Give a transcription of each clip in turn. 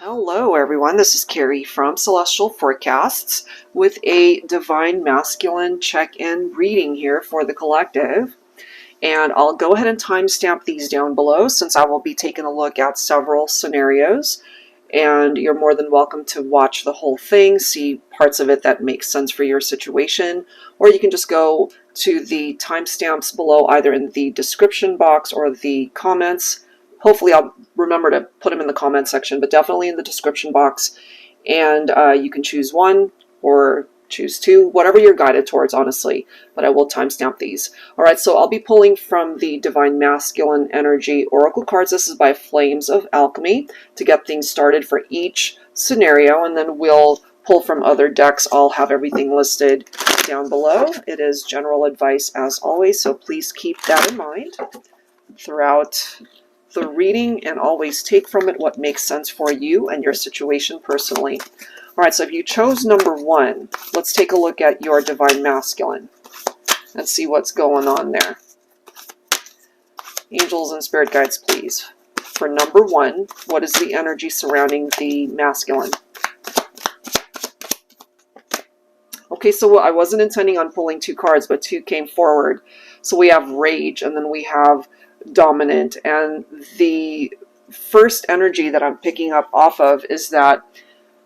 Hello everyone, this is Carrie from Celestial Forecasts with a Divine Masculine check-in reading here for the collective. And I'll go ahead and timestamp these down below since I will be taking a look at several scenarios. And you're more than welcome to watch the whole thing, see parts of it that make sense for your situation, or you can just go to the timestamps below either in the description box or the comments. Hopefully I'll remember to put them in the comment section, but definitely in the description box. And you can choose one or choose two, whatever you're guided towards, honestly. But I will timestamp these. All right, so I'll be pulling from the Divine Masculine Energy Oracle cards. This is by Flames of Alchemy to get things started for each scenario. And then we'll pull from other decks. I'll have everything listed down below. It is general advice as always, so please keep that in mind throughout the reading, and always take from it what makes sense for you and your situation personally. All right, so if you chose number one, let's take a look at your Divine Masculine and see what's going on there. Angels and spirit guides, please. For number one, what is the energy surrounding the masculine? Okay, so I wasn't intending on pulling two cards, but two came forward. So we have rage, and then we have dominant, and the first energy that I'm picking up off of is that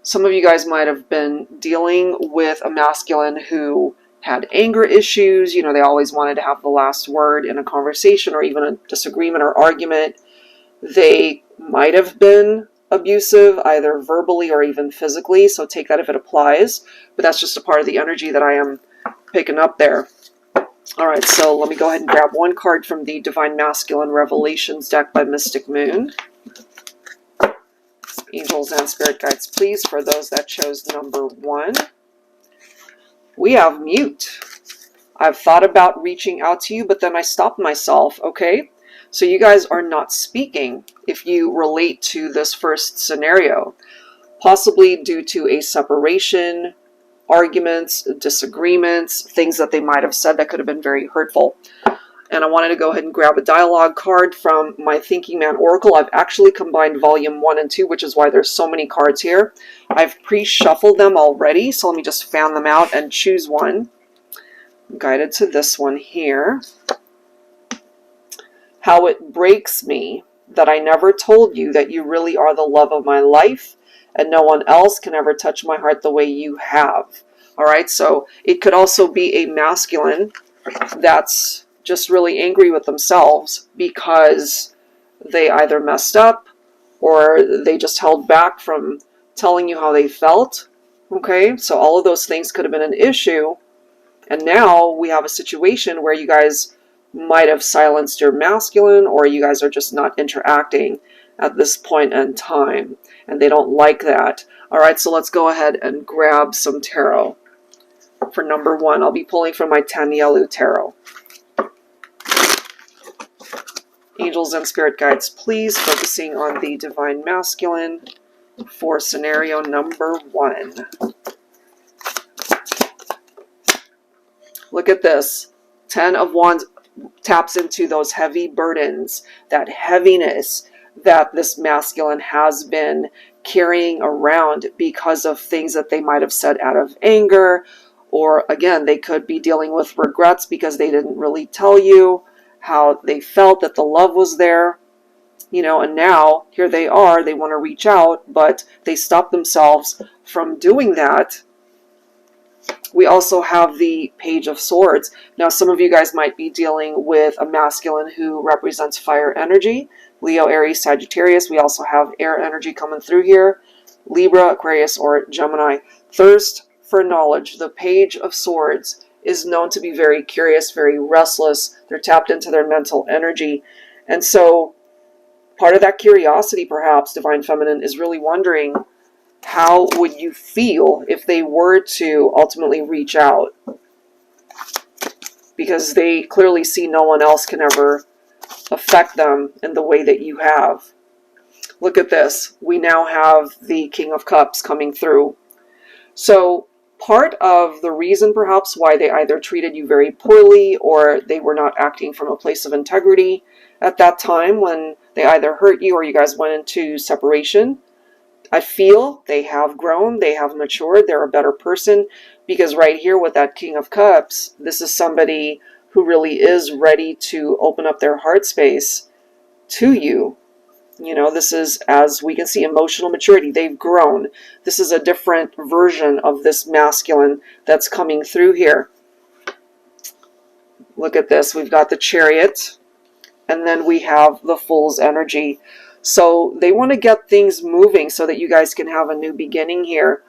some of you guys might have been dealing with a masculine who had anger issues. You know, they always wanted to have the last word in a conversation or even a disagreement or argument. They might have been abusive, either verbally or even physically, so take that if it applies, but that's just a part of the energy that I am picking up there. All right, so let me go ahead and grab one card from the Divine Masculine Revelations deck by Mystic Moon. Angels and spirit guides, please, for those that chose number one. We have mute. I've thought about reaching out to you, but then I stopped myself, okay? So you guys are not speaking if you relate to this first scenario, possibly due to a separation, arguments, disagreements, things that they might have said that could have been very hurtful. And I wanted to go ahead and grab a dialogue card from my Thinking Man Oracle. I've actually combined volume 1 and 2, which is why there's so many cards here. I've pre-shuffled them already, so let me just fan them out and choose one. I'm guided to this one here. How it breaks me that I never told you that you really are the love of my life, and no one else can ever touch my heart the way you have. All right, so it could also be a masculine that's just really angry with themselves because they either messed up or they just held back from telling you how they felt. Okay, so all of those things could have been an issue. And now we have a situation where you guys might have silenced your masculine, or you guys are just not interacting at this point in time, and they don't like that. All right, so let's go ahead and grab some tarot. For number one, I'll be pulling from my TANIELU tarot. Angels and spirit guides, please, focusing on the Divine Masculine for scenario number one. Look at this. 10 of Wands taps into those heavy burdens, that heaviness that this masculine has been carrying around because of things that they might have said out of anger, or again, they could be dealing with regrets because they didn't really tell you how they felt, that the love was there, you know, and now here they are, they want to reach out, but they stop themselves from doing that. We also have the Page of Swords. Now, some of you guys might be dealing with a masculine who represents fire energy. Leo, Aries, Sagittarius. We also have air energy coming through here. Libra, Aquarius, or Gemini. Thirst for knowledge. The Page of Swords is known to be very curious, very restless. They're tapped into their mental energy. And so part of that curiosity, perhaps, Divine Feminine, is really wondering, how would you feel if they were to ultimately reach out? Because they clearly see no one else can ever affect them in the way that you have. Look at this. We now have the King of Cups coming through. So part of the reason perhaps why they either treated you very poorly or they were not acting from a place of integrity at that time when they either hurt you or you guys went into separation I feel they have grown, they have matured, they're a better person, because right here with that King of Cups, this is somebody who really is ready to open up their heart space to you. You know, this is, as we can see, emotional maturity. They've grown. This is a different version of this masculine that's coming through here. Look at this. We've got the Chariot, and then we have the Fool's energy. So they want to get things moving so that you guys can have a new beginning here.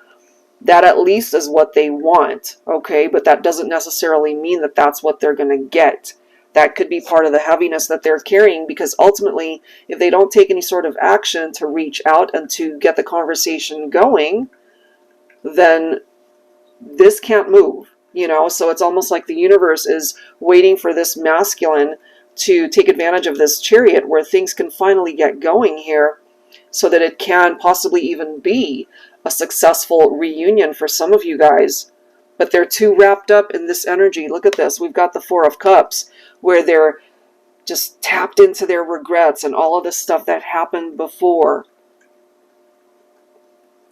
That at least is what they want, okay? But that doesn't necessarily mean that that's what they're going to get. That could be part of the heaviness that they're carrying, because ultimately, if they don't take any sort of action to reach out and to get the conversation going, then this can't move, you know? So it's almost like the universe is waiting for this masculine to take advantage of this Chariot, where things can finally get going here, so that it can possibly even be a successful reunion for some of you guys. But they're too wrapped up in this energy. Look at this. We've got the Four of Cups, where they're just tapped into their regrets and all of this stuff that happened before.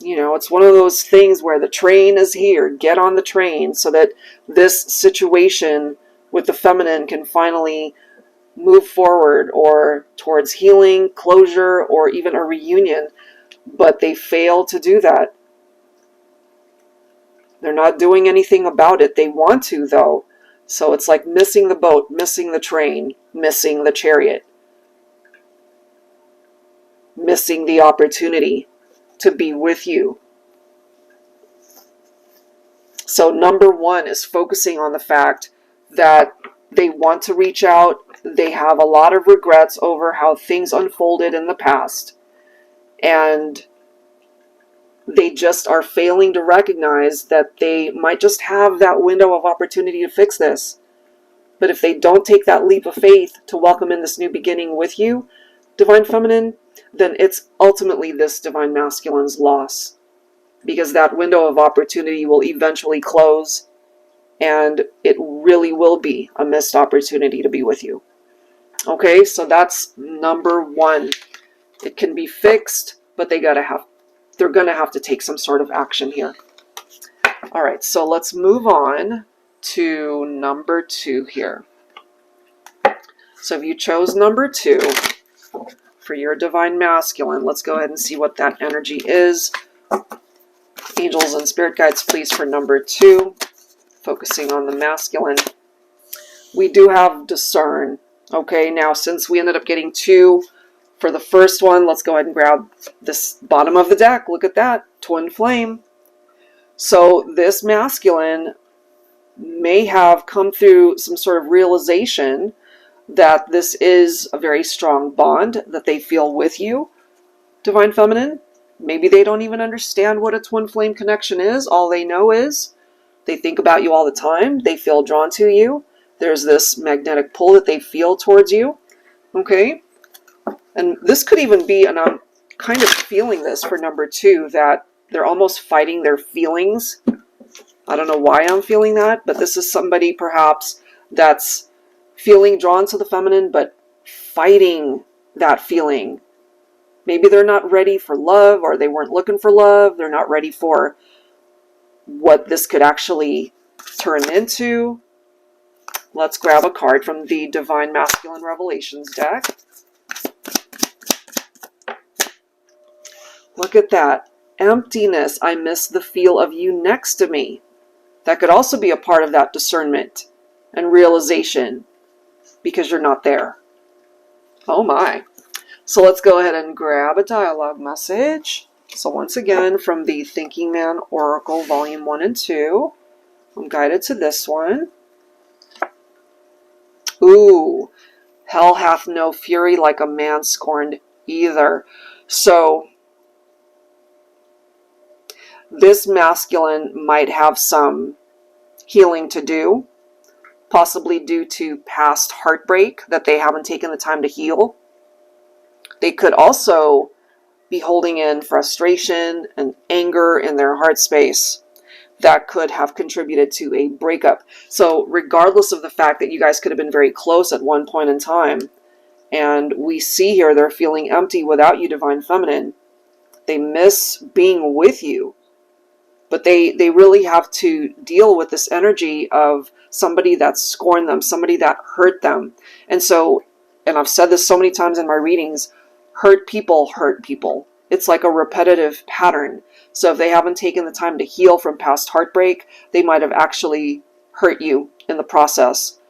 You know, it's one of those things where the train is here. Get on the train so that this situation with the feminine can finally move forward, or towards healing, closure, or even a reunion. But they fail to do that. They're not doing anything about it. They want to, though. So it's like missing the boat, missing the train, missing the Chariot, missing the opportunity to be with you. So number one is focusing on the fact that they want to reach out. They have a lot of regrets over how things unfolded in the past. And they just are failing to recognize that they might just have that window of opportunity to fix this. But if they don't take that leap of faith to welcome in this new beginning with you, Divine Feminine, then it's ultimately this Divine Masculine's loss. Because that window of opportunity will eventually close, and it really will be a missed opportunity to be with you. Okay, so that's number one. It can be fixed, but they're going to have to take some sort of action here. All right, so let's move on to number two here. So if you chose number two for your Divine Masculine, let's go ahead and see what that energy is. Angels and Spirit Guides, please, for number two, focusing on the masculine. We do have Discern. Okay, now since we ended up getting two for the first one, let's go ahead and grab this bottom of the deck. Look at that, Twin Flame. So this masculine may have come through some sort of realization that this is a very strong bond that they feel with you, Divine Feminine. Maybe they don't even understand what a twin flame connection is. All they know is they think about you all the time. They feel drawn to you. There's this magnetic pull that they feel towards you. Okay? And this could even be, and I'm kind of feeling this for number two, that they're almost fighting their feelings. I don't know why I'm feeling that, but this is somebody perhaps that's feeling drawn to the feminine, but fighting that feeling. Maybe they're not ready for love, or they weren't looking for love. They're not ready for what this could actually turn into. Let's grab a card from the Divine Masculine Revelations deck. Look at that. Emptiness. I miss the feel of you next to me. That could also be a part of that discernment and realization, because you're not there. Oh my. So let's go ahead and grab a dialogue message. So once again, from the Thinking Man Oracle, Volume 1 and 2. I'm guided to this one. Ooh. Hell hath no fury like a man scorned either. So this masculine might have some healing to do, possibly due to past heartbreak that they haven't taken the time to heal. They could also be holding in frustration and anger in their heart space that could have contributed to a breakup. So regardless of the fact that you guys could have been very close at one point in time, and we see here they're feeling empty without you, Divine Feminine, They miss being with you. But they really have to deal with this energy of somebody that scorned them, somebody that hurt them. And so, and I've said this so many times in my readings, hurt people hurt people. It's like a repetitive pattern. So if they haven't taken the time to heal from past heartbreak, they might have actually hurt you in the process,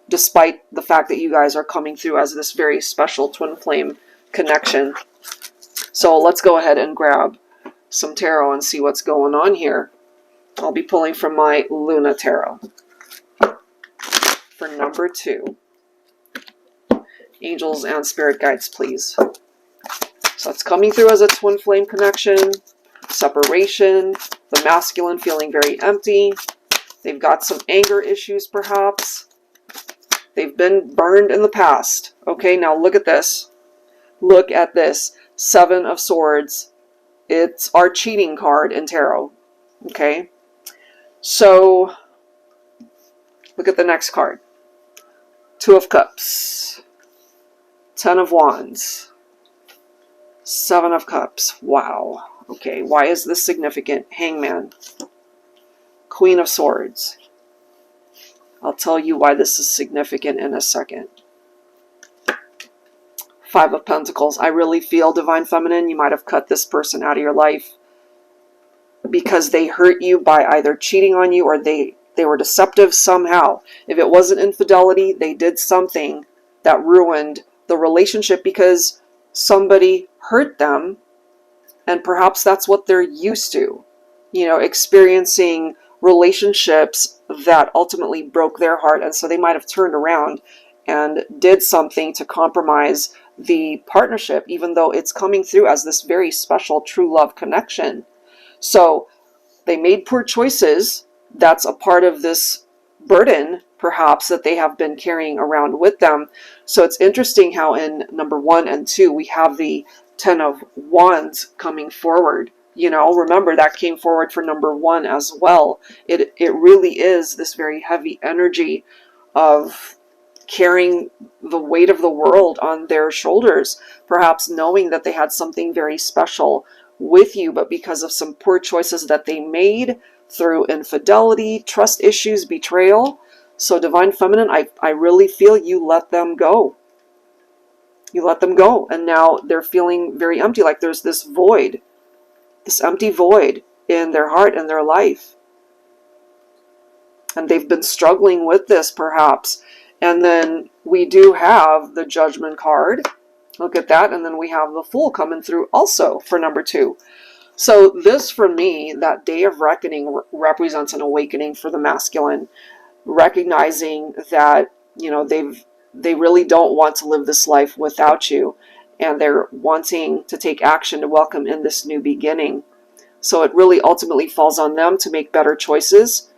despite the fact that you guys are coming through as this very special twin flame connection. So let's go ahead and grab some tarot and see what's going on here. I'll be pulling from my Luna Tarot for number 2. Angels and spirit guides, please. So it's coming through as a twin flame connection, separation, the masculine feeling very empty. They've got some anger issues perhaps. They've been burned in the past. Okay, now look at this. Look at this. 7 of Swords. It's our cheating card in tarot. Okay, so look at the next card. 2 of Cups. 10 of Wands. 7 of Cups. Wow. Okay, why is this significant? Hangman. Queen of Swords. I'll tell you why this is significant in a second. 5 of Pentacles. I really feel, Divine Feminine, you might have cut this person out of your life because they hurt you by either cheating on you or they were deceptive somehow. If it wasn't infidelity, they did something that ruined the relationship because somebody hurt them, and perhaps that's what they're used to. You know, experiencing relationships that ultimately broke their heart, and so they might have turned around and did something to compromise the partnership, even though it's coming through as this very special true love connection. So they made poor choices. That's a part of this burden, perhaps, that they have been carrying around with them. So it's interesting how in number 1 and 2, we have the 10 of Wands coming forward. You know, remember that came forward for number 1 as well. It really is this very heavy energy of carrying the weight of the world on their shoulders, perhaps knowing that they had something very special with you, but because of some poor choices that they made through infidelity, trust issues, betrayal. So Divine Feminine, I really feel you let them go. You let them go, and now they're feeling very empty, like there's this void, this empty void in their heart and their life. And they've been struggling with this perhaps. And then we do have the Judgment card. Look at that. And then we have the Fool coming through also for number 2. So this, for me, that Day of Reckoning represents an awakening for the masculine, recognizing that, you know, they really don't want to live this life without you, and they're wanting to take action to welcome in this new beginning. So it really ultimately falls on them to make better choices,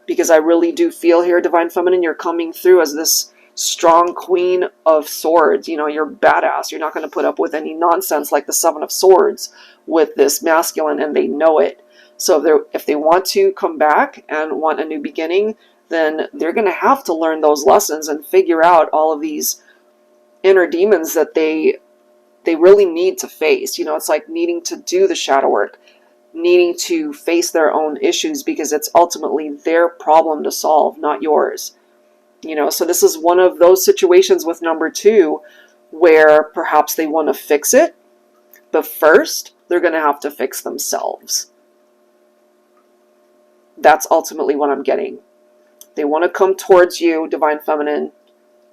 because I really do feel here, Divine Feminine, you're coming through as this strong Queen of Swords. You know, you're badass. You're not going to put up with any nonsense like the 7 of Swords with this masculine, and they know it. So if they want to come back and want a new beginning, then they're going to have to learn those lessons and figure out all of these inner demons that they really need to face. You know, it's like needing to do the shadow work, needing to face their own issues, because it's ultimately their problem to solve, not yours. You know, so this is one of those situations with number 2 where perhaps they want to fix it, but first they're going to have to fix themselves. That's ultimately what I'm getting. They want to come towards you, Divine Feminine,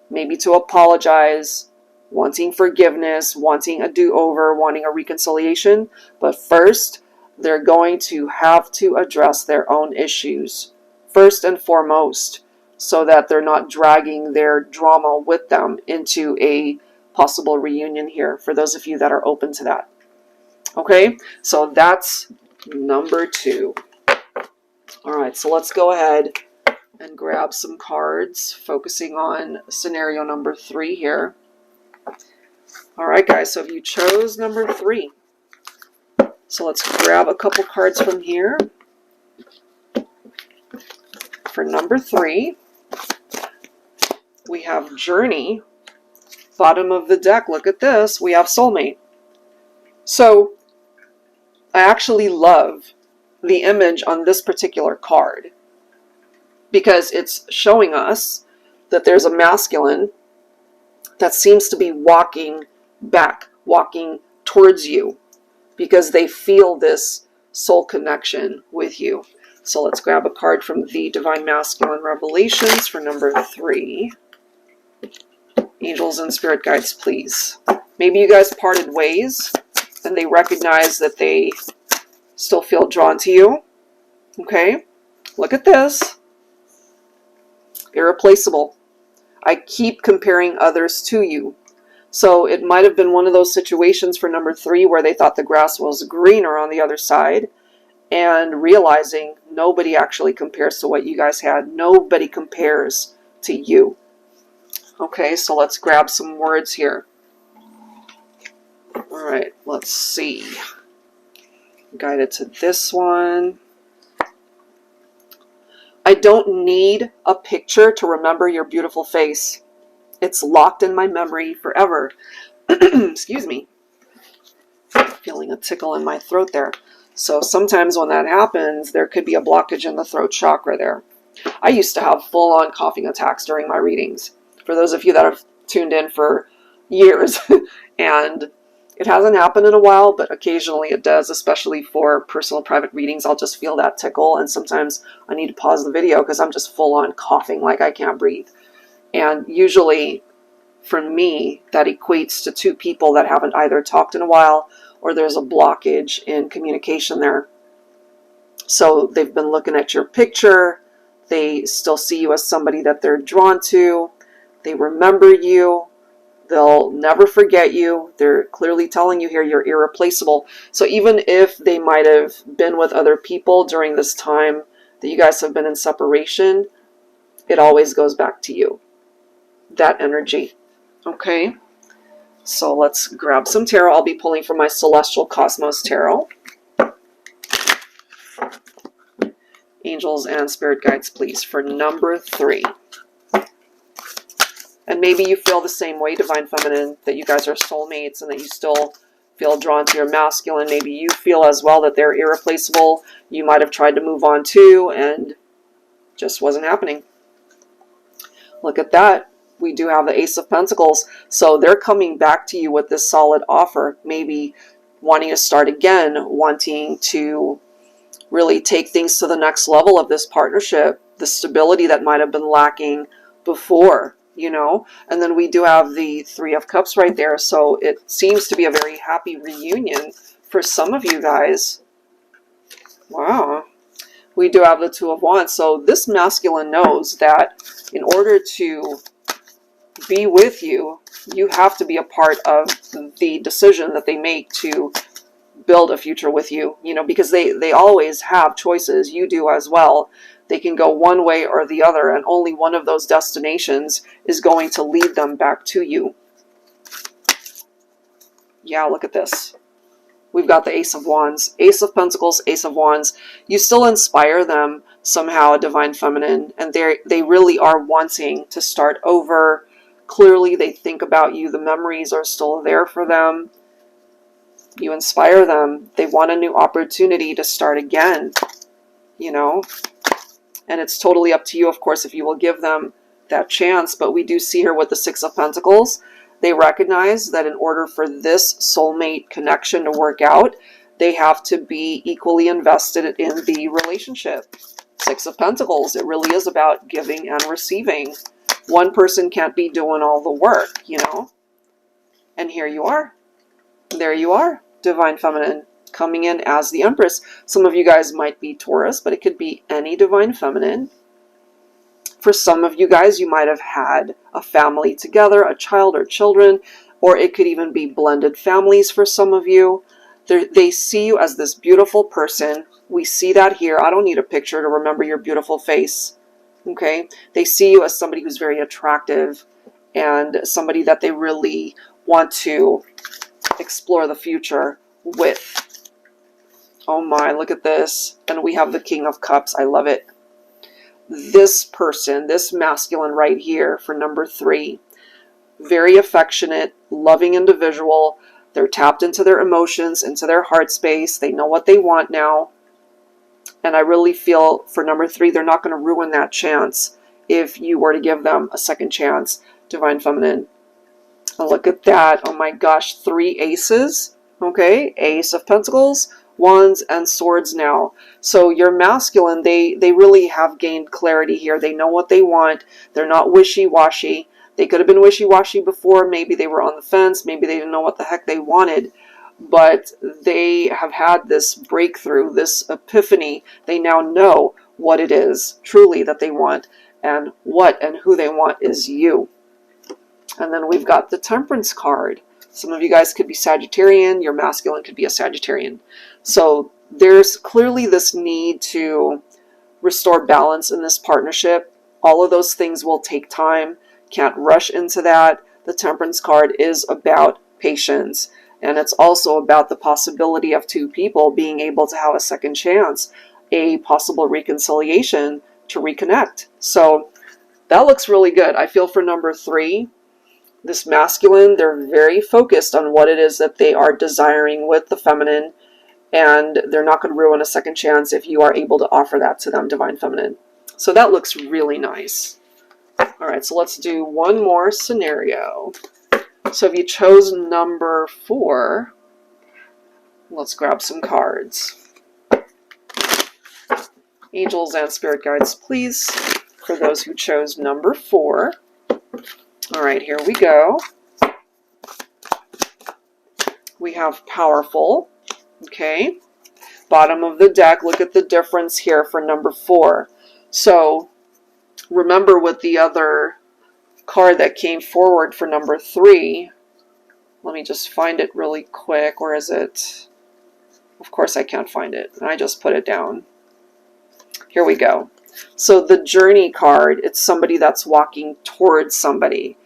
maybe to apologize, wanting forgiveness, wanting a do-over, wanting a reconciliation, but first they're going to have to address their own issues, first and foremost, so that they're not dragging their drama with them into a possible reunion here, for those of you that are open to that. Okay, so that's number 2. All right, so let's go ahead and grab some cards, focusing on scenario number 3 here. All right, guys, so if you chose number 3, so let's grab a couple cards from here. For number 3, we have Journey. Bottom of the deck, look at this. We have Soulmate. So I actually love the image on this particular card because it's showing us that there's a masculine that seems to be walking back, walking towards you because they feel this soul connection with you. So let's grab a card from the Divine Masculine Revelations for number 3. Angels and spirit guides, please. Maybe you guys parted ways and they recognize that they still feel drawn to you. Okay, look at this. Irreplaceable. I keep comparing others to you. So it might have been one of those situations for number 3 where they thought the grass was greener on the other side, and realizing nobody actually compares to what you guys had. Nobody compares to you. Okay, so let's grab some words here. All right, let's see. Guided to this one. I don't need a picture to remember your beautiful face. It's locked in my memory forever. Excuse me. Feeling a tickle in my throat there. So sometimes when that happens, there could be a blockage in the throat chakra there. I used to have full-on coughing attacks during my readings. For those of you that have tuned in for years, and it hasn't happened in a while, but occasionally it does, especially for personal private readings. I'll just feel that tickle, and sometimes I need to pause the video because I'm just full-on coughing like I can't breathe. And usually, for me, that equates to 2 people that haven't either talked in a while or there's a blockage in communication there. So they've been looking at your picture. They still see you as somebody that they're drawn to. They remember you. They'll never forget you. They're clearly telling you here you're irreplaceable. So even if they might have been with other people during this time that you guys have been in separation, it always goes back to you. That energy. Okay, so let's grab some tarot. I'll be pulling from my Celestial Cosmos Tarot. Angels and spirit guides, please, for number 3. And maybe you feel the same way, Divine Feminine, that you guys are soulmates and that you still feel drawn to your masculine. Maybe you feel as well that they're irreplaceable. You might have tried to move on too and just wasn't happening. Look at that. We do have the Ace of Pentacles. So they're coming back to you with this solid offer, maybe wanting to start again, wanting to really take things to the next level of this partnership, the stability that might have been lacking before, you know. And then we do have the 3 of Cups right there. So it seems to be a very happy reunion for some of you guys. Wow. We do have the 2 of Wands. So this masculine knows that in order to be with you, you have to be a part of the decision that they make to build a future with you, you know, because they always have choices. You do as well. They can go one way or the other, and only one of those destinations is going to lead them back to you. Yeah, look at this. We've got the Ace of Wands, Ace of Pentacles, Ace of Wands. You still inspire them somehow, Divine Feminine, and they really are wanting to start over. Clearly, they think about you. The memories are still there for them. You inspire them. They want a new opportunity to start again, you know. And it's totally up to you, of course, if you will give them that chance. But we do see here with the 6 of Pentacles, they recognize that in order for this soulmate connection to work out, they have to be equally invested in the relationship. 6 of Pentacles, it really is about giving and receiving. One person can't be doing all the work, you know. And here you are. There you are, Divine Feminine, coming in as the Empress. Some of you guys might be Taurus, but it could be any Divine Feminine. For some of you guys, you might have had a family together, a child or children, or it could even be blended families for some of you. They see you as this beautiful person. We see that here. I don't need a picture to remember your beautiful face. Okay? They see you as somebody who's very attractive and somebody that they really want to explore the future with. Oh my, look at this. And we have the King of Cups. I love it. This person, this masculine right here for number 3, very affectionate, loving individual, They're tapped into their emotions, into their heart space. They know what they want now. And I really feel for number 3, they're not going to ruin that chance if you were to give them a second chance, Divine Feminine. And look at that. Oh my gosh, 3 aces. Okay, Ace of Pentacles, Wands, and Swords now. So your masculine, they really have gained clarity here. They know what they want. They're not wishy-washy. They could have been wishy-washy before. Maybe they were on the fence. Maybe they didn't know what the heck they wanted. But they have had this breakthrough, this epiphany. They now know what it is truly that they want. And what and who they want is you. And then we've got the Temperance card. Some of you guys could be Sagittarian. Your masculine could be a Sagittarian. So there's clearly this need to restore balance in this partnership. All of those things will take time. Can't rush into that. The Temperance card is about patience. And it's also about the possibility of 2 people being able to have a second chance, a possible reconciliation to reconnect. So that looks really good. I feel for number 3, this masculine, they're very focused on what it is that they are desiring with the feminine, and they're not going to ruin a second chance if you are able to offer that to them, Divine Feminine. So that looks really nice. All right, so let's do one more scenario. So if you chose number 4, let's grab some cards. Angels and spirit guides, please, for those who chose number 4. All right, here we go. We have Powerful. Okay. Bottom of the deck, look at the difference here for number 4. So remember with the other card that came forward for number 3. Let me just find it really quick. Where is it? Of course I can't find it. I just put it down. Here we go. So the Journey card, it's somebody that's walking towards somebody.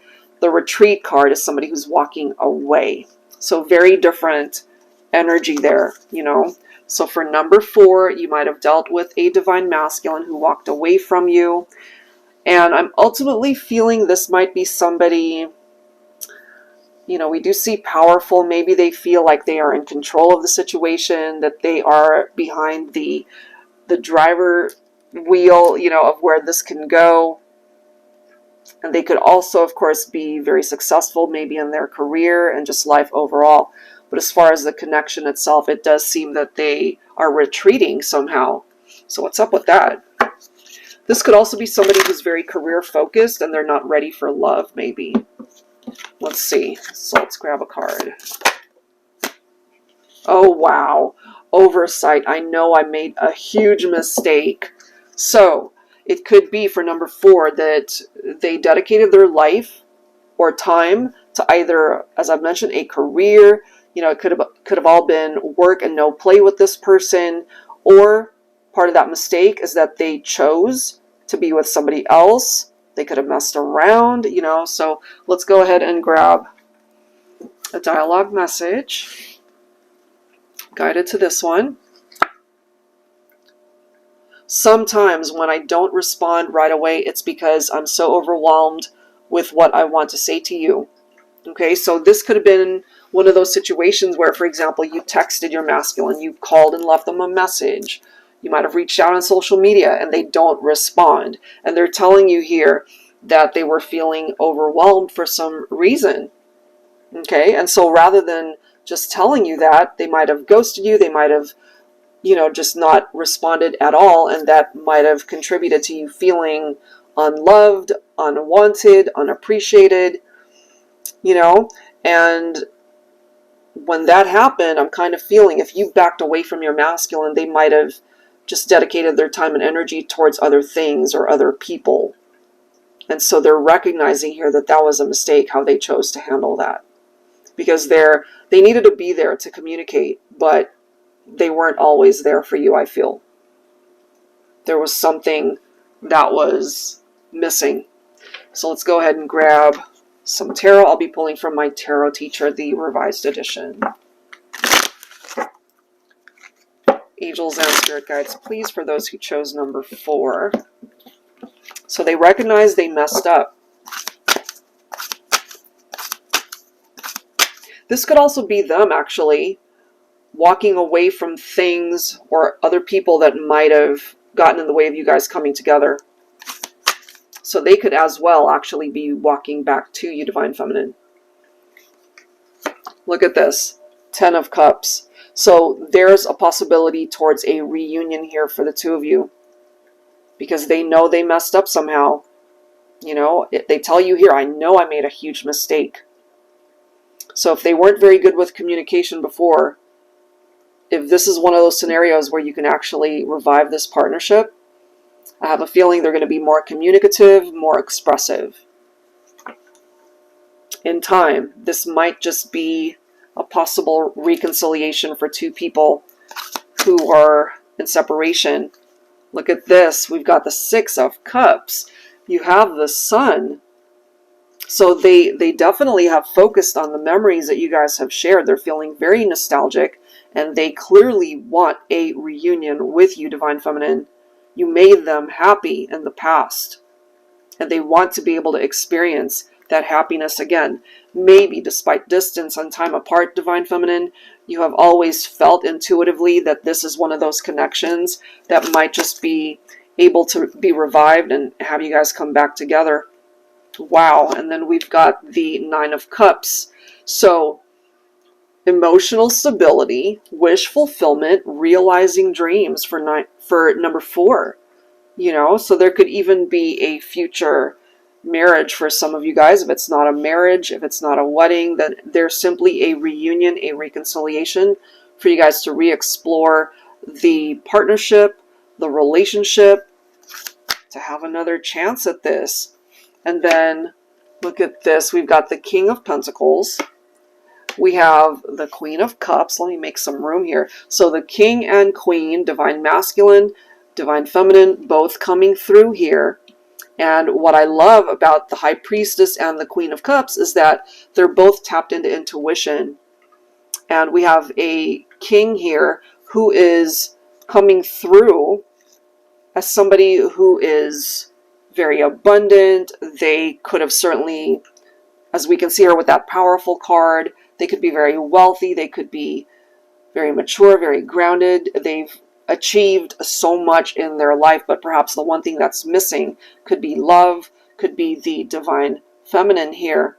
The Retreat card is somebody who's walking away. So very different energy there, you know. So for number 4, you might have dealt with a Divine Masculine who walked away from you. And I'm ultimately feeling this might be somebody, you know, we do see Powerful. Maybe they feel like they are in control of the situation, that they are behind the driver wheel, you know, of where this can go. And they could also, of course, be very successful maybe in their career and just life overall. But as far as the connection itself, it does seem that they are retreating somehow. So what's up with that? This could also be somebody who's very career focused and they're not ready for love, maybe. Let's see. So let's grab a card. Oh, wow. Oversight. I know I made a huge mistake. So it could be for number 4 that they dedicated their life or time to either, as I've mentioned, a career. You know, it could have all been work and no play with this person. Or part of that mistake is that they chose to be with somebody else. They could have messed around, you know. So let's go ahead and grab a dialogue message. Guided to this one. Sometimes when I don't respond right away, it's because I'm so overwhelmed with what I want to say to you. Okay, so this could have been one of those situations where, for example, you texted your masculine, you called and left them a message. You might have reached out on social media and they don't respond. And they're telling you here that they were feeling overwhelmed for some reason. Okay, and so rather than just telling you that, they might have ghosted you, they might have, you know, just not responded at all, and that might have contributed to you feeling unloved, unwanted, unappreciated, you know. And when that happened, I'm kind of feeling if you backed away from your masculine, they might have just dedicated their time and energy towards other things or other people. And so they're recognizing here that that was a mistake, how they chose to handle that. Because they needed to be there to communicate, but they weren't always there for you, I feel. There was something that was missing. So let's go ahead and grab some tarot. I'll be pulling from my Tarot Teacher, the revised edition. Angels and spirit guides, please, for those who chose number 4. So they recognize they messed up. This could also be them actually walking away from things or other people that might have gotten in the way of you guys coming together. So they could as well actually be walking back to you, Divine Feminine. Look at this. 10 of Cups. So there's a possibility towards a reunion here for the two of you. Because they know they messed up somehow. You know, they tell you here, I know I made a huge mistake. So if they weren't very good with communication before, if this is one of those scenarios where you can actually revive this partnership, I have a feeling they're going to be more communicative, more expressive. In time, this might just be a possible reconciliation for two people who are in separation. Look at this. We've got the 6 of Cups. You have the Sun. So they definitely have focused on the memories that you guys have shared. They're feeling very nostalgic, and they clearly want a reunion with you, Divine Feminine. You made them happy in the past, and they want to be able to experience that happiness again. Maybe despite distance and time apart, Divine Feminine, you have always felt intuitively that this is one of those connections that might just be able to be revived and have you guys come back together. Wow. And then we've got the 9 of Cups. So emotional stability, wish fulfillment, realizing dreams for number 4. You know, so there could even be a future marriage for some of you guys. If it's not a marriage, if it's not a wedding, then there's simply a reunion, a reconciliation for you guys to re-explore the partnership, the relationship, to have another chance at this. And then look at this. We've got the King of Pentacles. We have the Queen of Cups. Let me make some room here. So the King and Queen, Divine Masculine, Divine Feminine, both coming through here. And what I love about the High Priestess and the Queen of Cups is that they're both tapped into intuition. And we have a king here who is coming through as somebody who is very abundant. They could have certainly, as we can see here with that powerful card, they could be very wealthy. They could be very mature, very grounded. They've achieved so much in their life, but perhaps the one thing that's missing could be love, could be the Divine Feminine here.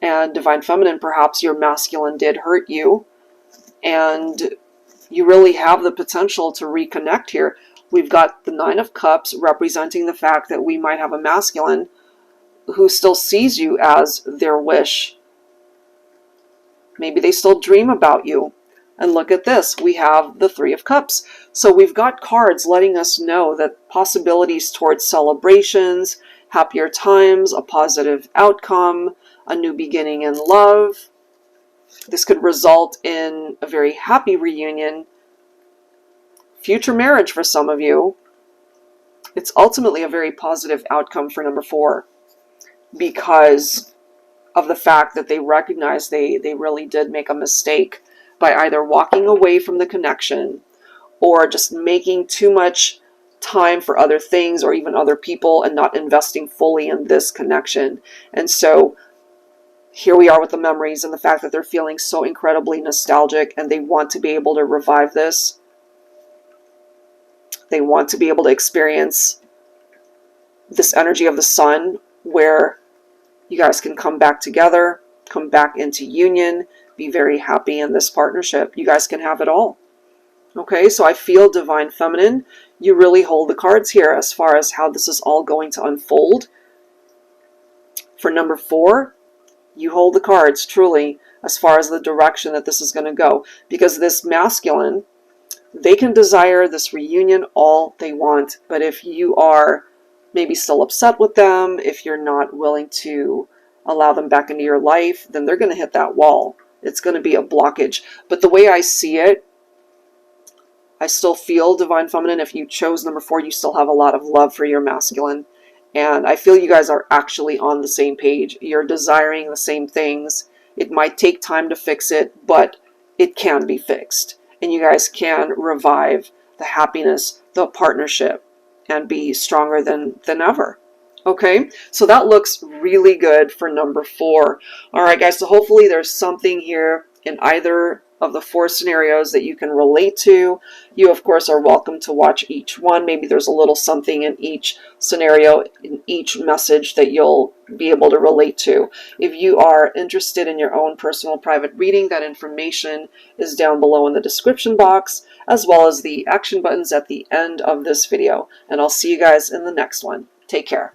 And Divine Feminine, perhaps your masculine did hurt you, and you really have the potential to reconnect here. We've got the 9 of Cups representing the fact that we might have a masculine who still sees you as their wish. Maybe they still dream about you. And look at this, we have the 3 of Cups. So we've got cards letting us know that possibilities towards celebrations, happier times, a positive outcome, a new beginning in love. This could result in a very happy reunion, future marriage for some of you. It's ultimately a very positive outcome for number 4 because of the fact that they recognize they really did make a mistake by either walking away from the connection or just making too much time for other things or even other people and not investing fully in this connection. And so here we are with the memories and the fact that they're feeling so incredibly nostalgic and they want to be able to revive this. They want to be able to experience this energy of the sun where you guys can come back together, come back into union, be very happy in this partnership. You guys can have it all. Okay, so I feel Divine Feminine, you really hold the cards here as far as how this is all going to unfold. For number 4, you hold the cards truly as far as the direction that this is going to go. Because this masculine, they can desire this reunion all they want. But if you are maybe still upset with them, if you're not willing to allow them back into your life, then they're going to hit that wall. It's going to be a blockage. But the way I see it, I still feel Divine Feminine, if you chose number 4, you still have a lot of love for your masculine. And I feel you guys are actually on the same page. You're desiring the same things. It might take time to fix it, but it can be fixed. And you guys can revive the happiness, the partnership, and be stronger than ever. Okay, so that looks really good for number 4. All right, guys, so hopefully there's something here in either of the 4 scenarios that you can relate to. You, of course, are welcome to watch each one. Maybe there's a little something in each scenario, in each message that you'll be able to relate to. If you are interested in your own personal private reading, that information is down below in the description box, as well as the action buttons at the end of this video. And I'll see you guys in the next one. Take care.